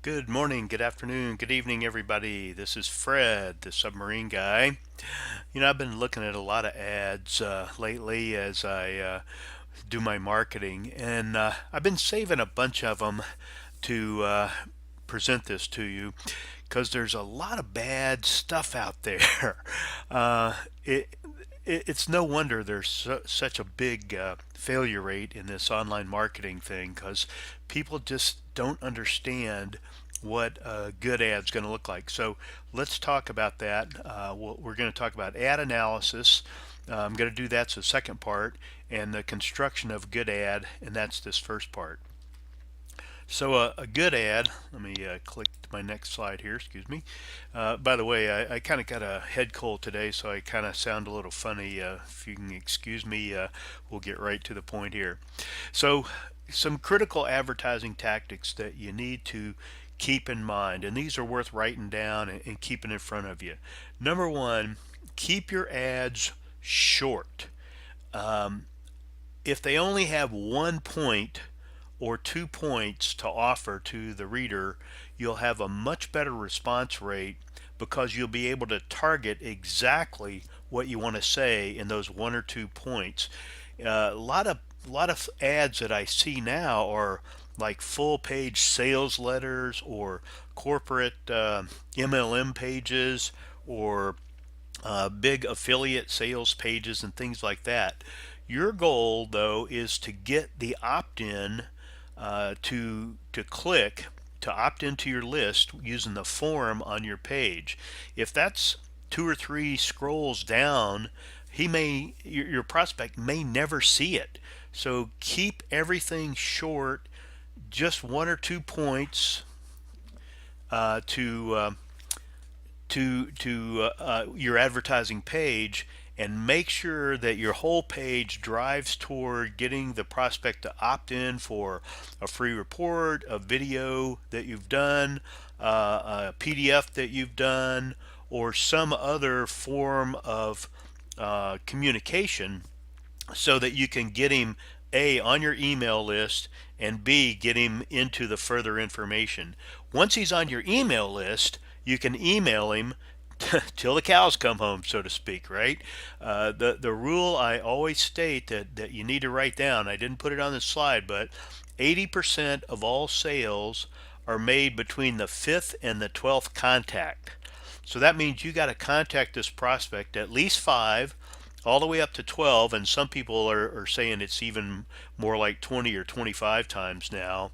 Good morning, good afternoon, good evening, everybody. This is Fred, the submarine guy. I've been looking at a lot of ads lately as I do my marketing, and I've been saving a bunch of them to present this to you because there's a lot of bad stuff out there. Uh, it, it's no wonder there's such a big failure rate in this online marketing thing because people just don't understand what a good ad's going to look like. So let's talk about that. We're going to talk about ad analysis. I'm going to do that's the second part, and the construction of a good ad, and that's this first part. So a good ad, let me click to my next slide here, excuse me. By the way, I kind of got a head cold today, so I kind of sound a little funny. If you can excuse me, we'll get right to the point here. So some critical advertising tactics that you need to keep in mind, and these are worth writing down and keeping in front of you. Number one, keep your ads short. Um, if they only have 1 point or 2 points to offer to the reader, you'll have a much better response rate because you'll be able to target exactly what you want to say in those 1 or 2 points. A lot of ads that I see now are like full page sales letters or corporate MLM pages or big affiliate sales pages and things like that. Your goal, though, is to get the opt-in to click to opt into your list using the form on your page. If that's 2 or 3 scrolls down, your prospect may never see it. So keep everything short, just 1 or 2 points uh, to uh, to your advertising page, and make sure that your whole page drives toward getting the prospect to opt in for a free report, a video that you've done, a PDF that you've done, or some other form of communication so that you can get him A, on your email list, and B, get him into the further information. Once he's on your email list, you can email him till the cows come home, so to speak, right? The rule I always state that you need to write down, I didn't put it on the slide, but 80% of all sales are made between the 5th and the 12th contact. So that means you got to contact this prospect at least 5, all the way up to 12, and some people are saying it's even more like 20 or 25 times now,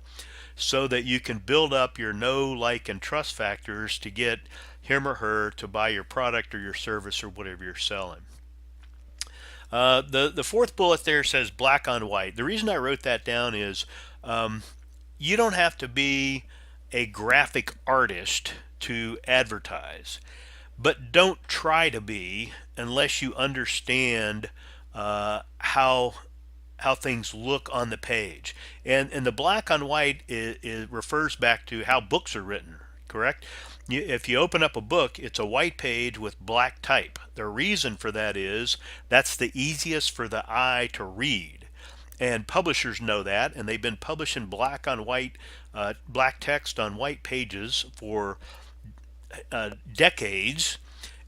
so that you can build up your know, like, and trust factors to get him or her to buy your product or your service or whatever you're selling. The fourth bullet there says black on white. The reason I wrote that down is um, you don't have to be a graphic artist to advertise, but don't try to be unless you understand how things look on the page. And the black on white refers back to how books are written, correct? If you open up a book, it's a white page with black type. The reason for that is that's the easiest for the eye to read. And publishers know that, and they've been publishing black on white, black text on white pages for decades.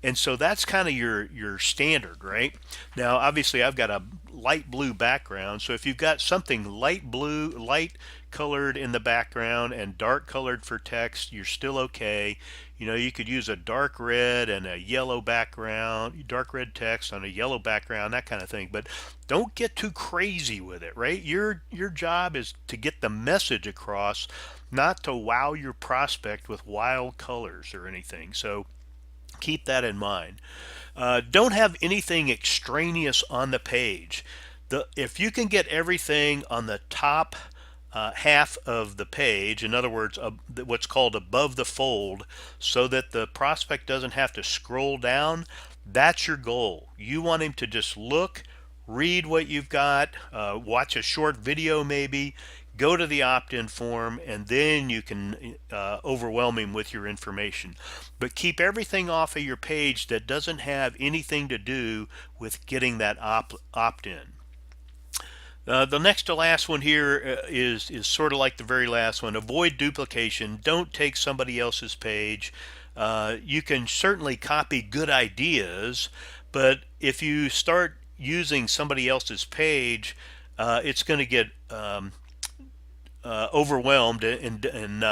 And so that's kind of your standard, right? Now, obviously, I've got a light blue background. So if you've got something light blue, light colored in the background and dark colored for text, you're still okay. You could use a dark red and a yellow background, dark red text on a yellow background, that kind of thing. But don't get too crazy with it, right? Your job is to get the message across, not to wow your prospect with wild colors or anything. So keep that in mind. Don't have anything extraneous on the page. If you can get everything on the top half of the page, in other words, what's called above the fold, so that the prospect doesn't have to scroll down, that's your goal. You want him to just look, read what you've got, watch a short video maybe, go to the opt-in form, and then you can overwhelm him with your information. But keep everything off of your page that doesn't have anything to do with getting that opt-in. The next to last one here is sort of like the very last one. Avoid duplication. Don't take somebody else's page. You can certainly copy good ideas, but if you start using somebody else's page, it's going to get overwhelmed and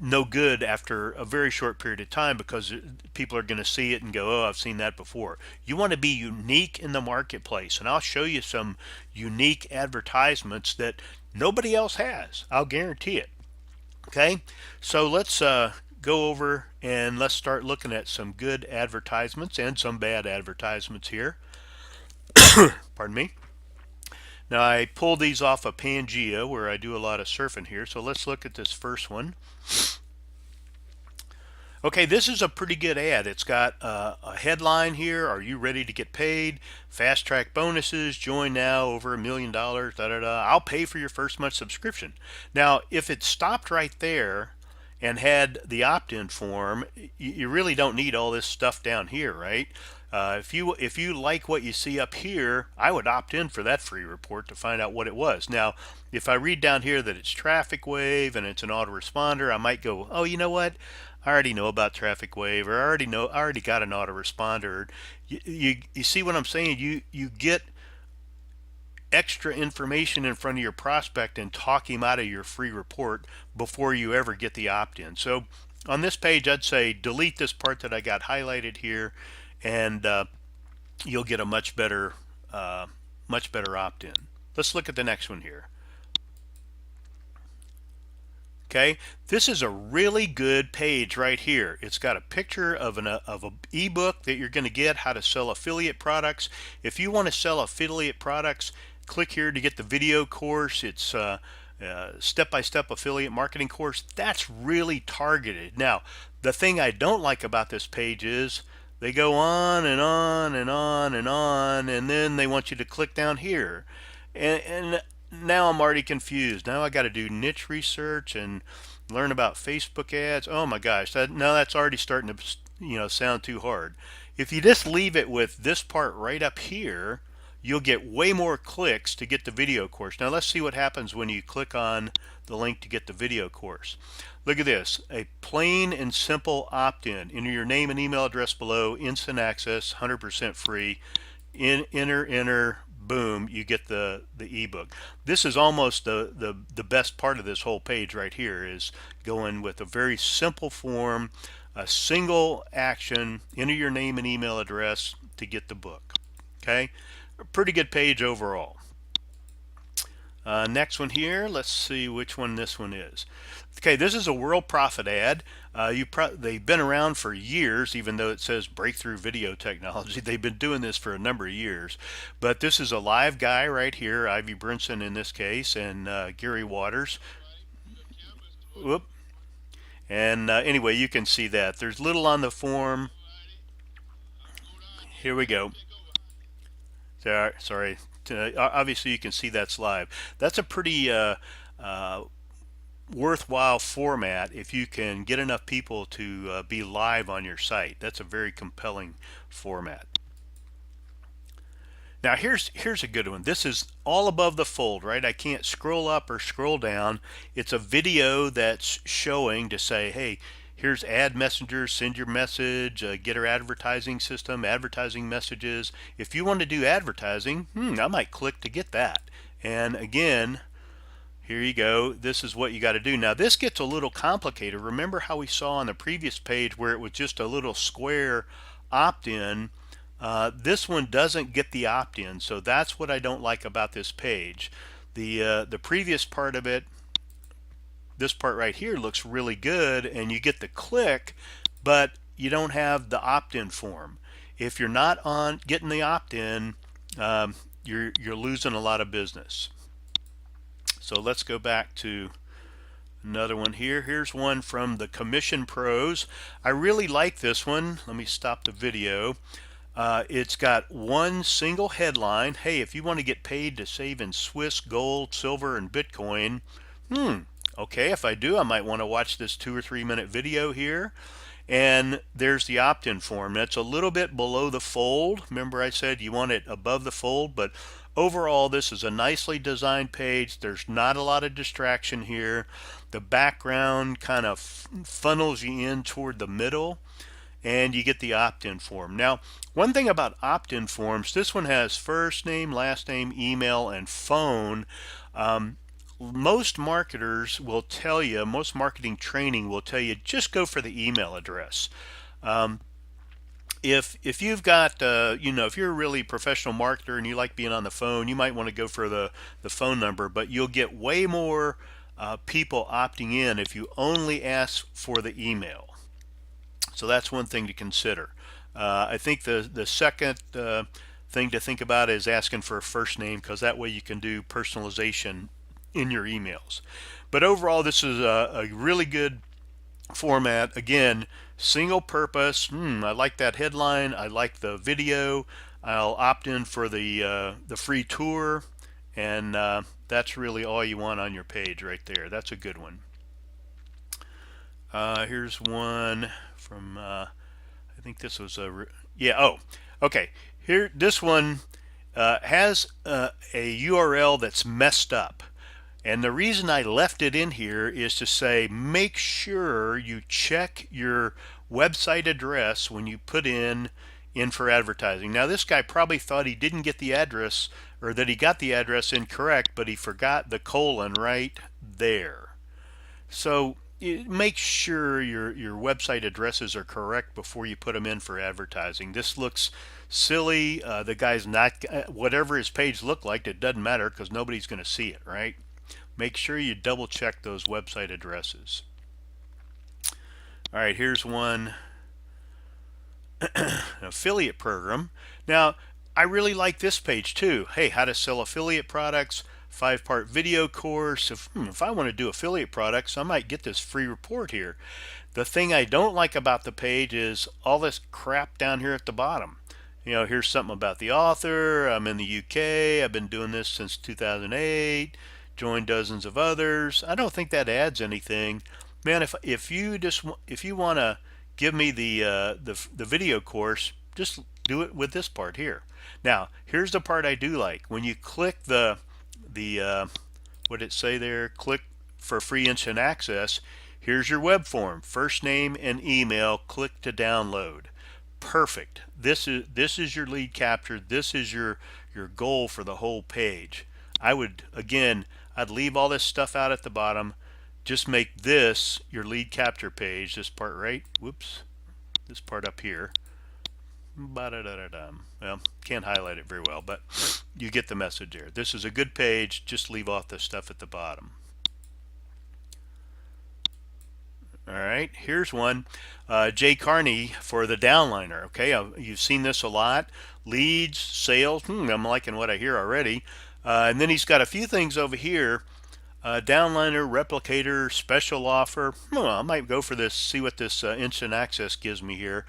no good after a very short period of time, because people are going to see it and go, oh, I've seen that before. You want to be unique in the marketplace, and I'll show you some unique advertisements that nobody else has. I'll guarantee it. Okay, so let's go over and let's start looking at some good advertisements and some bad advertisements here. Pardon me. Now I pulled these off of Pangea, where I do a lot of surfing here. So let's look at this first one. Okay, this is a pretty good ad. It's got a headline here. Are you ready to get paid? Fast track bonuses. Join now. Over $1 million. Da da da. I'll pay for your first month subscription. Now, if it stopped right there and had the opt-in form, you really don't need all this stuff down here, right? If you like what you see up here, I would opt in for that free report to find out what it was. Now, if I read down here that it's Traffic Wave and it's an autoresponder, I might go, oh, you know what? I already know about Traffic Wave, or I already got an autoresponder. You see what I'm saying? You get extra information in front of your prospect and talk him out of your free report before you ever get the opt-in. So on this page, I'd say delete this part that I got highlighted here, and you'll get a much better opt-in. Let's look at the next one here. Okay, this is a really good page right here. It's got a picture of an ebook that you're going to get, how to sell affiliate products. If you want to sell affiliate products, click here to get the video course. It's step-by-step affiliate marketing course. That's really targeted. Now, the thing I don't like about this page is they go on and on and on and on, and then they want you to click down here. And now I'm already confused. Now I got to do niche research and learn about Facebook ads. Oh my gosh, now that's already starting to sound too hard. If you just leave it with this part right up here, you'll get way more clicks to get the video course. Now let's see what happens when you click on the link to get the video course. Look at this, a plain and simple opt-in. Enter your name and email address below, instant access, 100% free. Enter, boom, you get the ebook. This is almost the best part of this whole page right here, is going with a very simple form, a single action, enter your name and email address to get the book. Okay, a pretty good page overall. Next one here, let's see which one this one is. Okay, this is a World Profit ad. They've been around for years, even though it says breakthrough video technology. They've been doing this for a number of years. But this is a live guy right here, Ivy Brinson in this case, and Gary Waters. Whoop. And anyway, you can see that. There's little on the form. Here we go. Sorry. Obviously, you can see that's live. That's a pretty worthwhile format if you can get enough people to be live on your site. That's a very compelling format. Now here's a good one. This is all above the fold, right? I can't scroll up or scroll down. It's a video that's showing to say, hey, here's ad messengers, send your message, get our advertising system, advertising messages. If you want to do advertising, I might click to get that. And again, here you go. This is what you got to do. Now this gets a little complicated. Remember how we saw on the previous page where it was just a little square opt-in? This one doesn't get the opt-in, so that's what I don't like about this page. The previous part of it, this part right here, looks really good, and you get the click, but you don't have the opt-in form. If you're not on getting the opt-in, you're losing a lot of business. So let's go back to another one here. Here's one from the Commission Pros. I really like this one. Let me stop the video. It's got one single headline. Hey, if you want to get paid to save in Swiss, gold, silver, and Bitcoin, okay, if I do, I might want to watch this 2 or 3 minute video here. And there's the opt-in form. That's a little bit below the fold. Remember I said you want it above the fold, but overall, this is a nicely designed page. There's not a lot of distraction here. The background kind of funnels you in toward the middle, and you get the opt-in form. Now, one thing about opt-in forms, this one has first name, last name, email, and phone. Most marketers will tell you, most marketing training will tell you, just go for the email address. If you've got if you're a really professional marketer and you like being on the phone, you might want to go for the phone number, but you'll get way more people opting in if you only ask for the email. So that's one thing to consider. I think the second thing to think about is asking for a first name, because that way you can do personalization in your emails. But overall, this is a really good format. Again, single purpose. I like that headline. I like the video. I'll opt in for the free tour, and that's really all you want on your page right there. That's a good one. Here's one from I think this was okay. Here, this one has a URL that's messed up. And the reason I left it in here is to say, make sure you check your website address when you put in for advertising. Now, this guy probably thought he didn't get the address, or that he got the address incorrect, but he forgot the colon right there. So make sure your website addresses are correct before you put them in for advertising. This looks silly. The guy's not, whatever his page looked like, it doesn't matter because nobody's going to see it, right? Make sure you double check those website addresses. All right, here's one. An affiliate program. Now, I really like this page too. Hey, how to sell affiliate products, 5-part video course. If I want to do affiliate products, I might get this free report here. The thing I don't like about the page is all this crap down here at the bottom. Here's something about the author. I'm in the UK. I've been doing this since 2008. Joined dozens of others. I don't think that adds anything. Man, if you want to give me the video course, just do it with this part here. Now, here's the part I do like. When you click the what did it say there? Click for free instant access. Here's your web form, first name and email. Click to download. Perfect. This is your lead capture. This is your goal for the whole page. I'd leave all this stuff out at the bottom. Just make this your lead capture page. This part right. Whoops. This part up here. Well, can't highlight it very well, but you get the message there. This is a good page. Just leave off the stuff at the bottom. All right, here's one. Jay Carney for the downliner. Okay, you've seen this a lot. Leads, sales. I'm liking what I hear already. And then he's got a few things over here. Downliner, replicator, special offer. I might go for this, see what this instant access gives me here.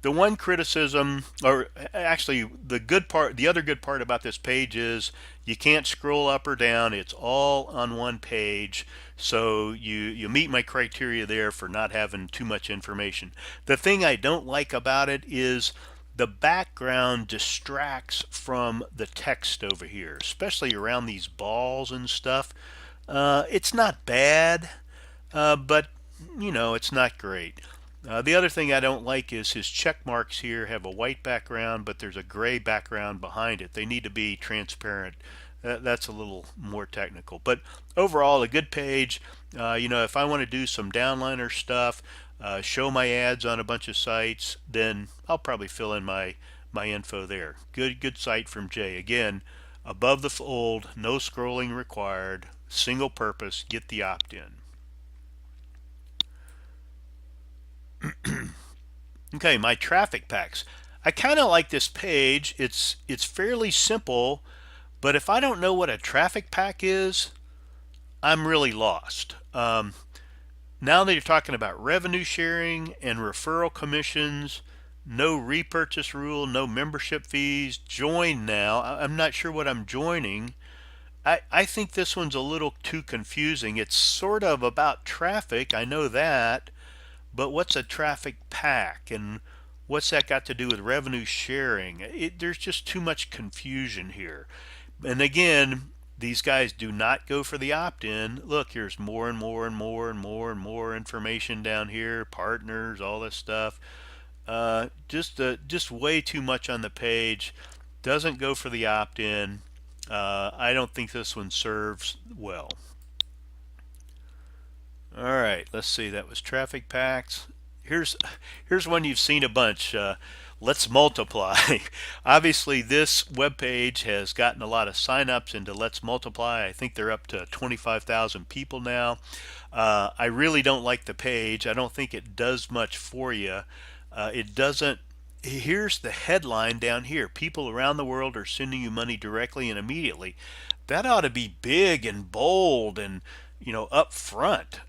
The one criticism, or actually the other good part about this page is you can't scroll up or down. It's all on one page. So you meet my criteria there for not having too much information. The thing I don't like about it is the background distracts from the text over here, especially around these balls and stuff. It's not bad, but it's not great. The other thing I don't like is his check marks here have a white background, but there's a gray background behind it. They need to be transparent. That's a little more technical, but overall a good page. If I want to do some downliner stuff, show my ads on a bunch of sites, then I'll probably fill in my info there. Good site from Jay. Again, above the fold, no scrolling required, single purpose, get the opt-in. Okay, my traffic packs. I kind of like this page. It's fairly simple, but if I don't know what a traffic pack is, I'm really lost. Now that you're talking about revenue sharing and referral commissions, no repurchase rule, no membership fees, join now. I'm not sure what I'm joining. I think this one's a little too confusing. It's sort of about traffic, I know that, but what's a traffic pack and what's that got to do with revenue sharing? There's just too much confusion here. And again, these guys do not go for the opt-in. Look, here's more and more and more and more and more information down here, partners, all this stuff. Just way too much on the page. Doesn't go for the opt-in. I don't think this one serves well. All right, let's see. That was traffic packs. Here's here's one you've seen a bunch. Let's multiply. Obviously, this web page has gotten a lot of signups into Let's Multiply. I think they're up to 25,000 people now. I really don't like the page. I don't think it does much for you. It doesn't. Here's the headline down here. People around the world are sending you money directly and immediately. That ought to be big and bold and up front.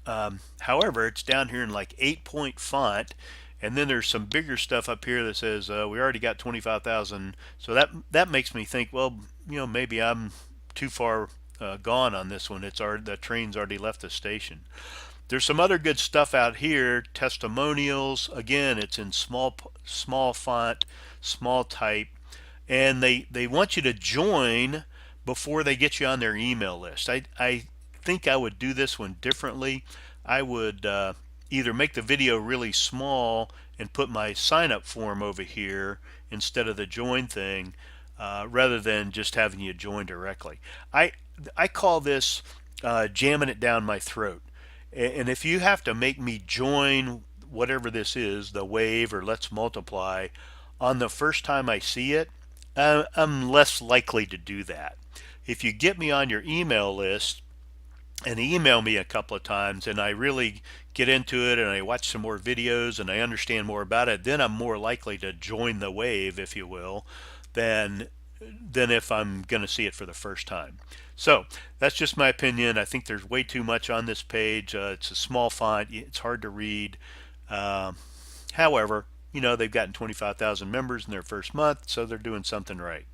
However, it's down here in like 8-point font, and then there's some bigger stuff up here that says we already got 25,000. So that makes me think, well, maybe I'm too far gone on this one. The train's already left the station. There's some other good stuff out here. Testimonials. Again, it's in small font, small type, and they want you to join before they get you on their email list. I think I would do this one differently. I would either make the video really small and put my sign up form over here instead of the join thing, rather than just having you join directly. I call this jamming it down my throat. And if you have to make me join whatever this is, the wave or Let's Multiply, on the first time I see it, I'm less likely to do that. If you get me on your email list and email me a couple of times and I really get into it and I watch some more videos and I understand more about it, then I'm more likely to join the wave, if you will, than if I'm going to see it for the first time. So that's just my opinion. I think there's way too much on this page. It's a small font. It's hard to read. However, they've gotten 25,000 members in their first month, so they're doing something right.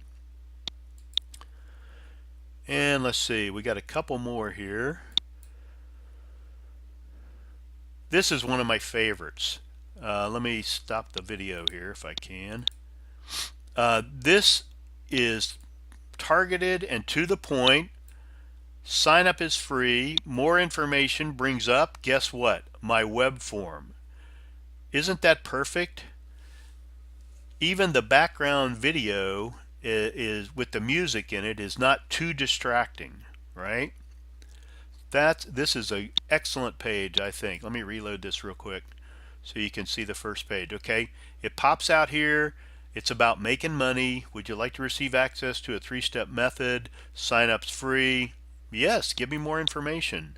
And let's see, we got a couple more here. This is one of my favorites. Let me stop the video here if I can. This is targeted and to the point. Sign up is free. More information brings up, guess what? My web form. Isn't that perfect? Even the background video is with the music in it is not too distracting, right? This is an excellent page, I think. Let me reload this real quick so you can see the first page. Okay, it pops out here. It's about making money. Would you like to receive access to a 3-step method? Sign up's free. Yes, give me more information.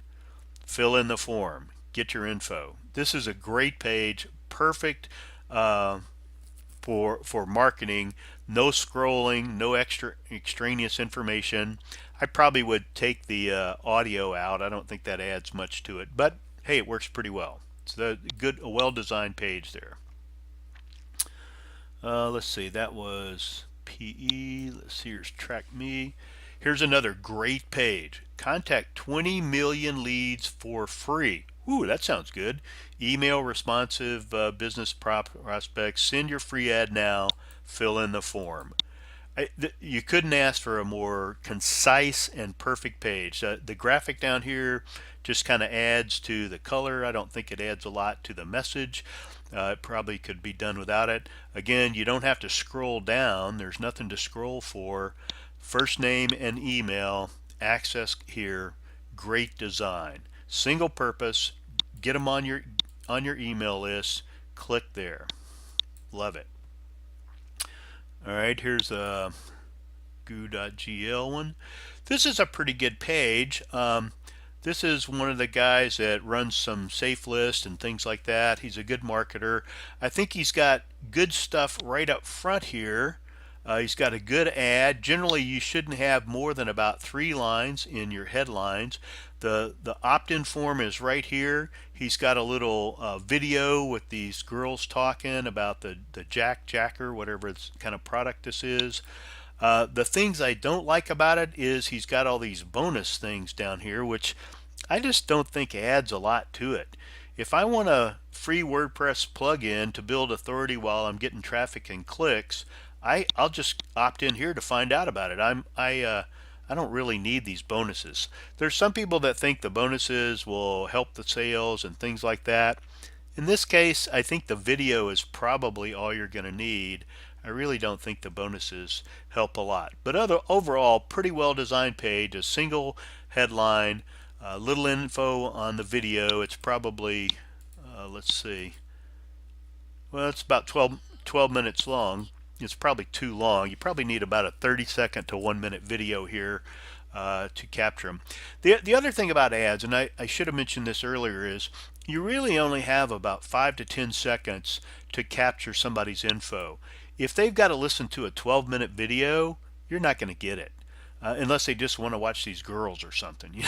Fill in the form. Get your info. This is a great page, perfect for marketing. No scrolling, no extraneous information. I probably would take the audio out. I don't think that adds much to it, but hey, it works pretty well. It's a well-designed page there. Let's see, that was PE. Let's see, here's Track Me. Here's another great page. Contact 20 million leads for free. Ooh, that sounds good. Email responsive business prospects. Send your free ad now. Fill in the form. You couldn't ask for a more concise and perfect page. The graphic down here just kind of adds to the color. I don't think it adds a lot to the message. It probably could be done without it. Again, you don't have to scroll down. There's nothing to scroll for. First name and email, access here. Great design. Single purpose. Get them on your email list. Click there. Love it. All right, here's a goo.gl one. This is a pretty good page. This is one of the guys that runs some safe list and things like that. He's a good marketer. I think he's got good stuff right up front here. He's got a good ad. Generally, you shouldn't have more than about 3 lines in your headlines. The opt-in form is right here. He's got a little video with these girls talking about the Jacker, whatever kind of product this is. The things I don't like about it is he's got all these bonus things down here, which I just don't think adds a lot to it. If I want a free WordPress plugin to build authority while I'm getting traffic and clicks, I'll just opt in here to find out about it. I don't really need these bonuses. There's some people that think the bonuses will help the sales and things like that. In this case, I think the video is probably all you're going to need. I really don't think the bonuses help a lot. But overall, pretty well designed page, a single headline, little info on the video. It's probably, let's see, well, it's about 12 minutes long. It's probably too long. You probably need about a 30-second to 1 minute video here to capture them. The other thing about ads, and I should have mentioned this earlier, is you really only have about 5 to 10 seconds to capture somebody's info. If they've got to listen to a 12-minute video, you're not going to get it. Unless they just want to watch these girls or something,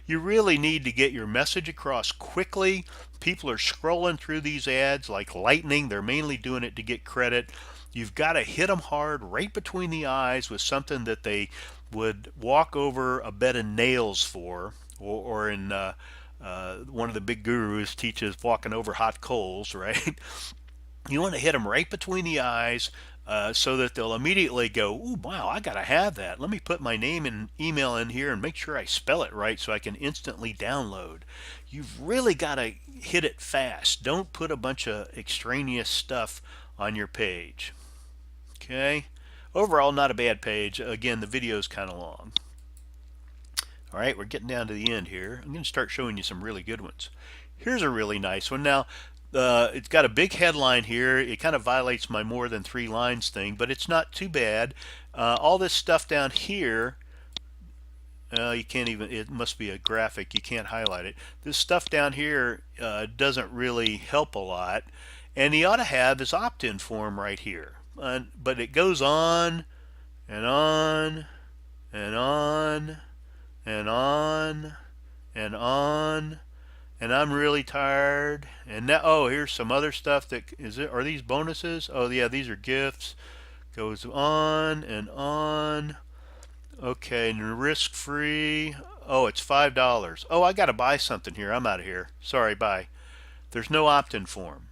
you really need to get your message across quickly. People are scrolling through these ads like lightning. They're mainly doing it to get credit. You've got to hit them hard right between the eyes with something that they would walk over a bed of nails for, or in one of the big gurus teaches walking over hot coals, right? You want to hit them right between the eyes so that they'll immediately go, "Ooh, wow, I got to have that. Let me put my name and email in here and make sure I spell it right so I can instantly download." You've really got to hit it fast. Don't put a bunch of extraneous stuff on your page. Okay? Overall, not a bad page. Again, the video is kind of long. All right, we're getting down to the end here. I'm going to start showing you some really good ones. Here's a really nice one. Now, it's got a big headline here. It kind of violates my more than 3 lines thing, but it's not too bad. All this stuff down here, you can't even, it must be a graphic. You can't highlight it. This stuff down here doesn't really help a lot. And you ought to have this opt-in form right here. But it goes on and on and on and on and on, and I'm really tired. And now, oh, here's some other stuff that is it. Are these bonuses? Oh yeah, these are gifts. Goes on and on. Okay, risk free. Oh, it's $5. Oh, I gotta buy something here. I'm out of here. Sorry, bye. There's no opt-in form.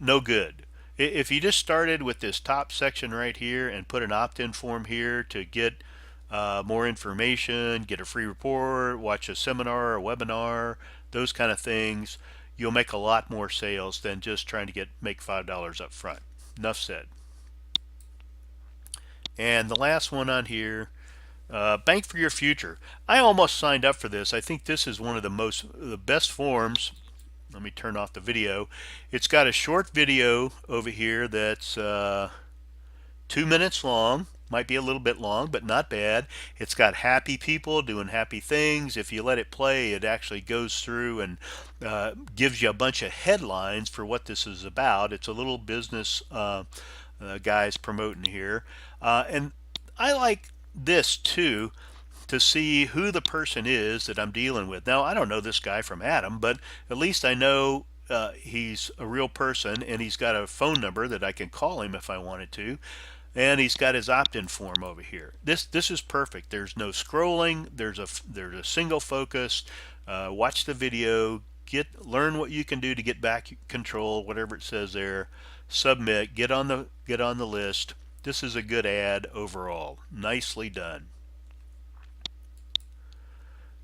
No good. If you just started with this top section right here and put an opt-in form here to get more information, get a free report, watch a seminar or webinar, those kind of things, you'll make a lot more sales than just trying to make $5 up front. Enough said. And the last one on here, Bank for Your Future. I almost signed up for this. I think this is one of the best forms. Let me turn off the video. It's got a short video over here that's 2 minutes long. Might be a little bit long, but not bad. It's got happy people doing happy things. If you let it play, it actually goes through and gives you a bunch of headlines for what this is about. It's a little business guys promoting here. And I like this too, to see who the person is that I'm dealing with. Now, I don't know this guy from Adam, but at least I know he's a real person, and he's got a phone number that I can call him if I wanted to. And he's got his opt-in form over here. This is perfect. There's no scrolling. There's a single focus. Watch the video. Learn what you can do to get back control. Whatever it says there. Submit. Get on the list. This is a good ad overall. Nicely done.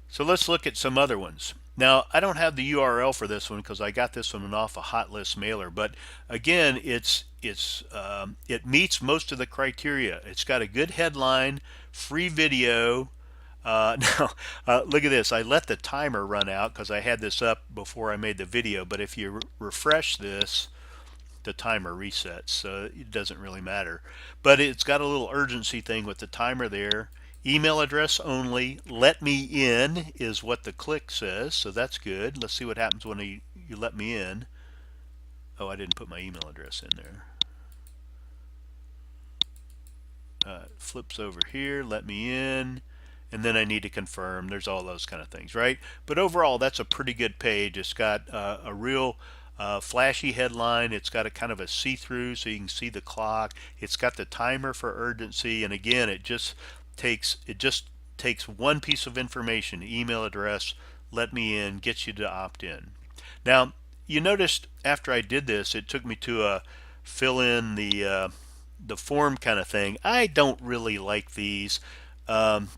So let's look at some other ones. Now, I don't have the URL for this one because I got this one off a hot list mailer, but again, it meets most of the criteria. It's got a good headline, free video. Now, look at this. I let the timer run out because I had this up before I made the video, but if you refresh this, the timer resets, so it doesn't really matter. But it's got a little urgency thing with the timer there. Email address only. Let me in is what the click says, so that's good. Let's see what happens when you let me in. Oh, I didn't put my email address in there. It flips over here, let me in, and then I need to confirm. There's all those kind of things, right? But overall, that's a pretty good page. It's got a real flashy headline. It's got a kind of a see-through so you can see the clock. It's got the timer for urgency, and again, it just takes one piece of information, email address, let me in, gets you to opt in. Now, you noticed after I did this, it took me to fill in the the form kind of thing. I don't really like these. Um,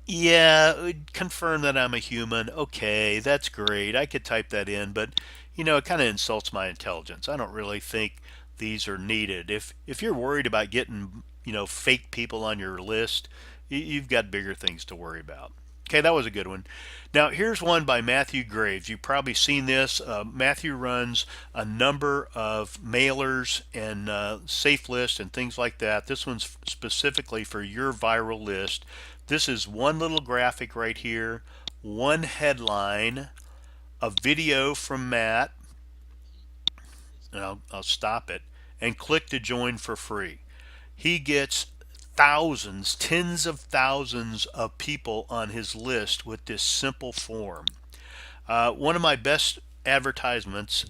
yeah, confirm that I'm a human. Okay, that's great. I could type that in, but it kind of insults my intelligence. I don't really think these are needed. If you're worried about getting, fake people on your list, you've got bigger things to worry about. Okay, that was a good one. Now, here's one by Matthew Graves. You've probably seen this. Matthew runs a number of mailers and safe lists and things like that. This one's specifically for your viral list. This is one little graphic right here, one headline, a video from Matt, and I'll stop it, and click to join for free. He gets thousands, tens of thousands of people on his list with this simple form. One of my best advertisements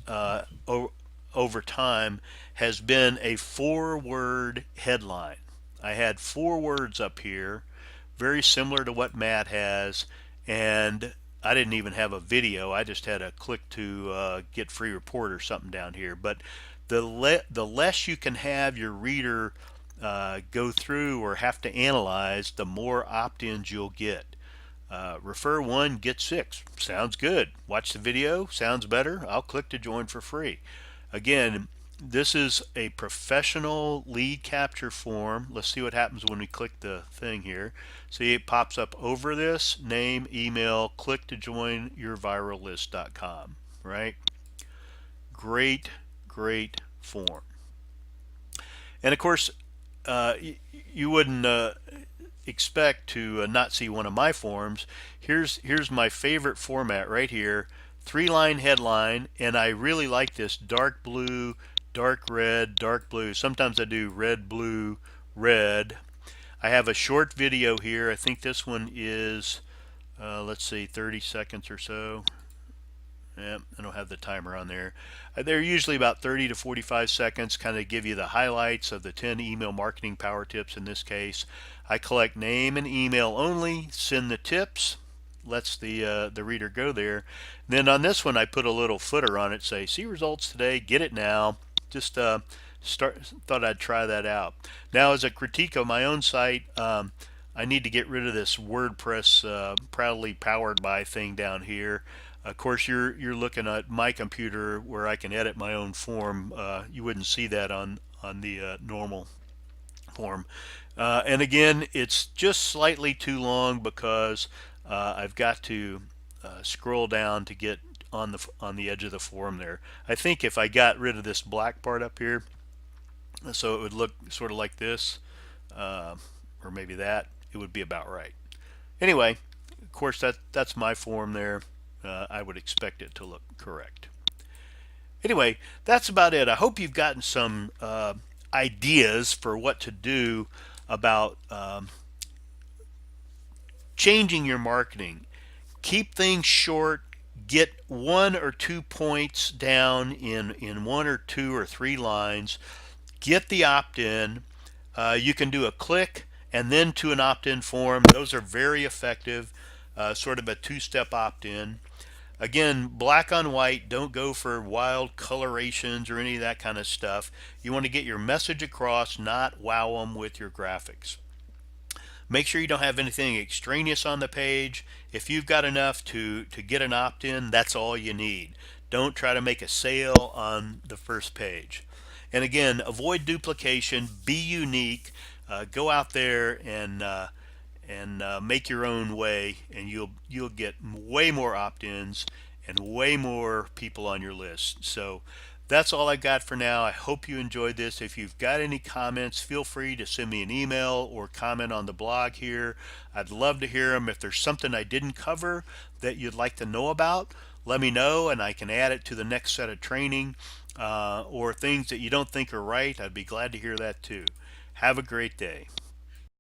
over time has been a 4-word headline. I had 4 words up here, very similar to what Matt has, and I didn't even have a video. I just had a click to get free report or something down here. But the less you can have your reader go through or have to analyze, the more opt-ins you'll get. Refer one, get 6. Sounds good. Watch the video. Sounds better. I'll click to join for free. Again, this is a professional lead capture form. Let's see what happens when we click the thing here. See, it pops up over this name, email, click to join yourvirallist.com, right? Great, great form. And of course, you wouldn't expect to not see one of my forms. Here's my favorite format right here. 3-line headline, and I really like this dark blue, dark red, dark blue. Sometimes I do red, blue, red. I have a short video here. I think this one is, let's see, 30 seconds or so. Yep, I don't have the timer on there. They're usually about 30 to 45 seconds, kind of give you the highlights of the 10 email marketing power tips in this case. I collect name and email only, send the tips, lets the reader go there. Then on this one, I put a little footer on it, say, see results today, get it now. Just thought I'd try that out. Now, as a critique of my own site, I need to get rid of this WordPress proudly powered by thing down here. Of course, you're looking at my computer where I can edit my own form. You wouldn't see that on the normal form. And again, it's just slightly too long because I've got to scroll down to get on the edge of the form there. I think if I got rid of this black part up here, so it would look sort of like this, or maybe that, it would be about right. Anyway, of course that's my form there. I would expect it to look correct. Anyway, that's about it. I hope you've gotten some ideas for what to do about changing your marketing. Keep things short. Get 1 or 2 points down in 1 or 2 or 3 lines. Get the opt-in. You can do a click and then to an opt-in form. Those are very effective. Sort of a 2-step opt-in. Again, black on white, don't go for wild colorations or any of that kind of stuff. You want to get your message across, not wow them with your graphics. Make sure you don't have anything extraneous on the page. If you've got enough to get an opt-in, that's all you need. Don't try to make a sale on the first page. And again, avoid duplication, be unique, go out there and make your own way, and you'll get way more opt-ins and way more people on your list. So that's all I got for now. I hope you enjoyed this. If you've got any comments, feel free to send me an email or comment on the blog here. I'd love to hear them. If there's something I didn't cover that you'd like to know about, let me know and I can add it to the next set of training, or things that you don't think are right. I'd be glad to hear that too. Have a great day.